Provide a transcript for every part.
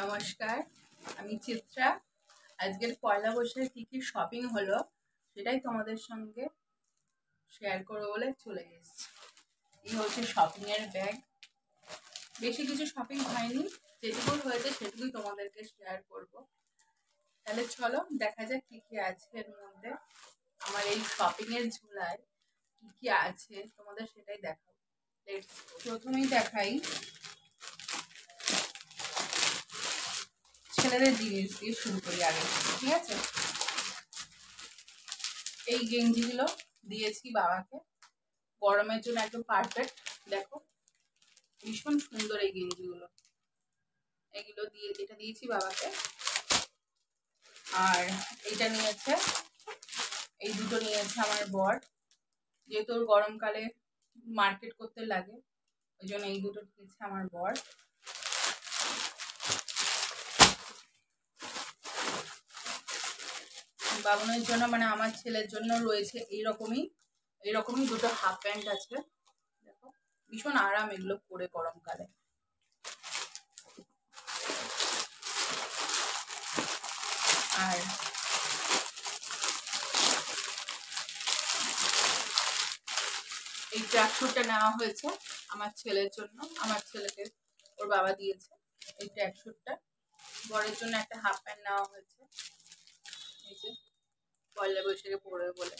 নমস্কার, আমি চিত্রা। আজকের পয়লা বৈশাখে কি কি শপিং হলো সেটাই তোমাদের সঙ্গে শেয়ার করবো বলে চলে এসেছি। এই হচ্ছে শপিং এর ব্যাগ। বেশি কিছু শপিং হয়নি, যেটুকু হয়েছে সেটুকুই তোমাদেরকে শেয়ার করব। তাহলে চলো দেখা যাক কি কি আছে এর মধ্যে। আমার এই শপিং এর ঝোলায় কি কি আছে তোমাদের সেটাই দেখাবো। প্রথমেই দেখাই ছেলেদের জিনিস দিয়ে শুরু করি আগে, ঠিক আছে? এই গেঞ্জিগুলো দিয়েছি বাবাকে, গরমের জন্য একদম পারফেক্ট। দেখো ভীষণ সুন্দর এই গেঞ্জিগুলো, এগুলো দিয়ে এটা দিয়েছি বাবাকে। আর এইটা নিয়েছে, এই দুটো নিয়েছে আমার বর, যেহেতু ওর গরমকালে মার্কেট করতে লাগে ওই জন্য এই দুটো দিয়েছে আমার বর। বাবনের জন্য মানে আমার ছেলের জন্য রয়েছে এইরকমই দুটো হাফ প্যান্ট আছে। দেখো ভীষণ আরাম এগুলো পরে গরমকালে। আর এই ট্র্যাকস্যুটটা নেওয়া হয়েছে আমার ছেলের জন্য, আমার ছেলেকে ওর বাবা দিয়েছে এই ট্র্যাকস্যুটটা। বরের জন্য একটা হাফ প্যান্ট নেওয়া হয়েছে, এই যে পয়লা বৈশাখে পরবে বলে।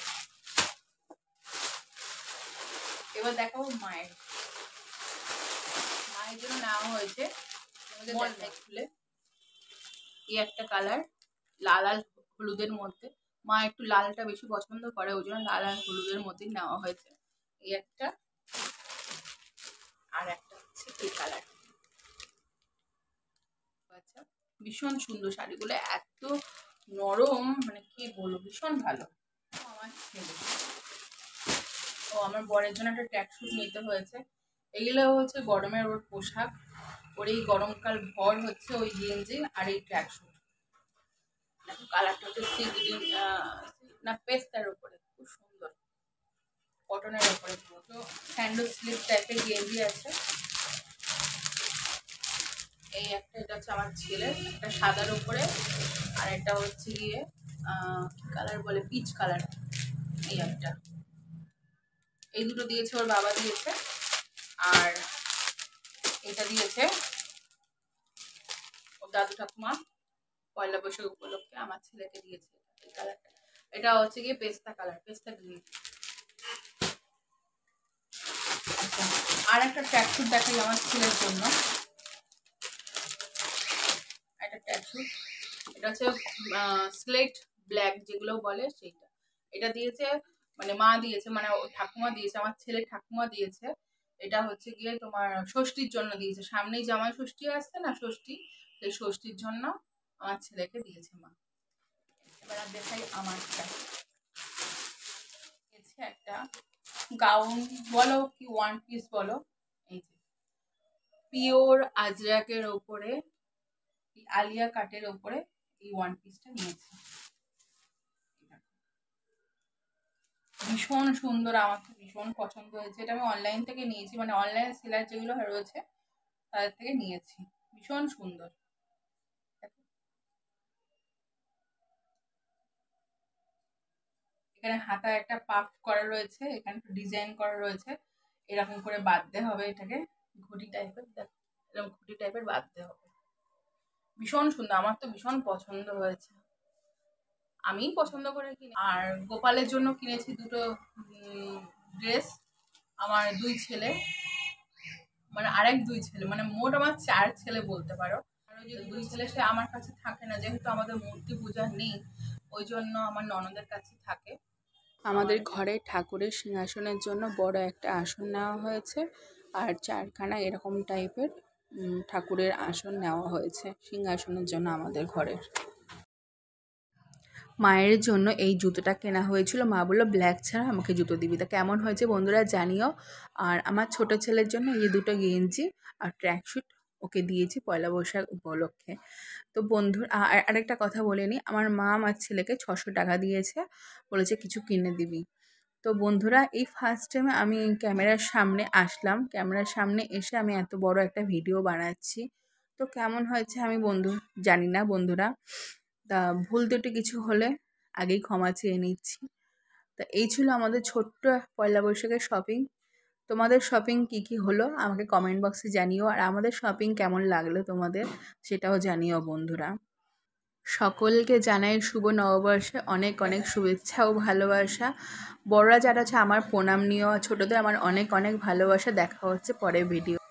এবার দেখাবো মায়ের জন্য নেওয়া হয়েছে খুলে এই একটা কালার, লাল আর হলুদের মধ্যে। মা একটু লালটা বেশি পছন্দ করে, ওই জন্য লাল আর হলুদের মধ্যেই নেওয়া হয়েছে। এই একটা, আর একটা হচ্ছে এই কালার। আচ্ছা, ভীষণ সুন্দর শাড়িগুলো, এত নরম, মানে কি বলবো, ভীষণ ভালো। আমার ছেলে আমার বরের জন্য একটা ট্র্যাকস্যুট নিতে হয়েছে। এগুলো হচ্ছে গরমের ওর পোশাক, ওর এই গরমকাল ভর হচ্ছে ওই গেঞ্জি আর এই ট্র্যাকস্যুট। দেখো কালারটা হচ্ছে সি গ্রিন না পেস্তার উপরে, খুব সুন্দর কটনের উপরে। তো স্যান্ডো স্লিপ টাইপের গেঞ্জি আছে। এই একটা, এটা হচ্ছে আমার ছেলের, একটা সাদার উপরে, আর একটা হচ্ছে গিয়ে কালার বলে পিচ কালার। এই একটা, এই দুটো দিয়েছে ওর বাবা দিয়েছে। আর এটা দিয়েছে ওর দাদু ঠাকুমা পয়লা বৈশাখ উপলক্ষে আমার ছেলেকে দিয়েছে এই কালারটা। এটা হচ্ছে গিয়ে পেস্তা কালার, পেস্তা গ্রিন। আচ্ছা, আর একটা ট্র্যাকস্যুট দেখাই আমার ছেলের জন্য। একটা ট্র্যাকস্যুট, এটা হচ্ছে স্লেট ব্ল্যাক যেগুলো বলে সেইটা। এটা দিয়েছে মানে মা দিয়েছে, মানে ঠাকুমা দিয়েছে, আমার ছেলে ঠাকুমা দিয়েছে। এটা হচ্ছে গিয়ে তোমার ষষ্ঠীর জন্য দিয়েছে, সামনেই জামাই ষষ্ঠী আসছে না, ষষ্ঠী, সেই ষষ্ঠীর জন্য আমার ছেলেকে দিয়েছে মা। এবার আর দেখাই আমারটা। একটা গাউন বলো কি ওয়ান পিস বলো, এই যে পিওর আজরাকের ওপরে আলিয়া কাটের ওপরে এই ওয়ান পিসটা নিয়েছি। ভীষণ সুন্দর, আমার তো ভীষণ পছন্দ হয়েছে। এটা আমি অনলাইন থেকে নিয়েছি, মানে অনলাইন সেলার যেগুলো রয়েছে তাদের থেকে নিয়েছি। ভীষণ সুন্দর। এখানে হাতায় একটা পাফ করা রয়েছে, এখানে একটু ডিজাইন করা রয়েছে, এরকম করে বাঁধতে হবে এটাকে, ঘটি টাইপের, এরকম ঘটি টাইপের বাঁধতে হবে। ভীষণ সুন্দর, আমার তো ভীষণ পছন্দ হয়েছে, আমিই পছন্দ করে কিনি। আর গোপালের জন্য কিনেছি দুটো ড্রেস, আমার দুই ছেলে, মানে আরেক দুই ছেলে, মানে মোট আমার 4 ছেলে বলতে পারো। আর ওই যে দুই ছেলে সে আমার কাছে থাকে না, যেহেতু আমাদের মূর্তি পূজা নেই, ওই জন্য আমার ননদের কাছে থাকে। আমাদের ঘরে ঠাকুরের সিংহাসনের জন্য বড় একটা আসন নেওয়া হয়েছে, আর 4খানা এরকম টাইপের ঠাকুরের আসন নেওয়া হয়েছে সিংহাসনের জন্য আমাদের ঘরের। মায়ের জন্য এই জুতোটা কেনা হয়েছিল, মা বললো ব্ল্যাক ছাড়া আমাকে জুতো দিবি। তা কেমন হয়েছে বন্ধুরা জানিও। আর আমার ছোট ছেলের জন্য এই দুটো গেঞ্জি আর ট্র্যাকস্যুট ওকে দিয়েছি পয়লা বৈশাখ উপলক্ষে। তো বন্ধুর আরেকটা কথা বলে নিই, আমার মা আমার ছেলেকে 600 টাকা দিয়েছে, বলেছে কিছু কিনে দিবি। তো বন্ধুরা এই ফার্স্ট টাইমে আমি ক্যামেরার সামনে আসলাম, ক্যামেরার সামনে এসে আমি এত বড় একটা ভিডিও বানাচ্ছি। তো কেমন হয়েছে আমি জানি না বন্ধুরা, তা ভুল ত্রুটি কিছু হলে আগেই ক্ষমা চেয়ে নিচ্ছি। তা এই ছিল আমাদের ছোট্ট পয়লা বৈশাখের শপিং। তোমাদের শপিং কি হলো আমাকে কমেন্ট বক্সে জানিও, আর আমাদের শপিং কেমন লাগলো তোমাদের সেটাও জানিও বন্ধুরা। সকলকে জানাই শুভ নববর্ষে অনেক অনেক শুভেচ্ছা ও ভালোবাসা। বড়রা যারা আছে আমার প্রণাম নিও, ছোটদের আমার অনেক অনেক ভালোবাসা। দেখা হচ্ছে পরের ভিডিও।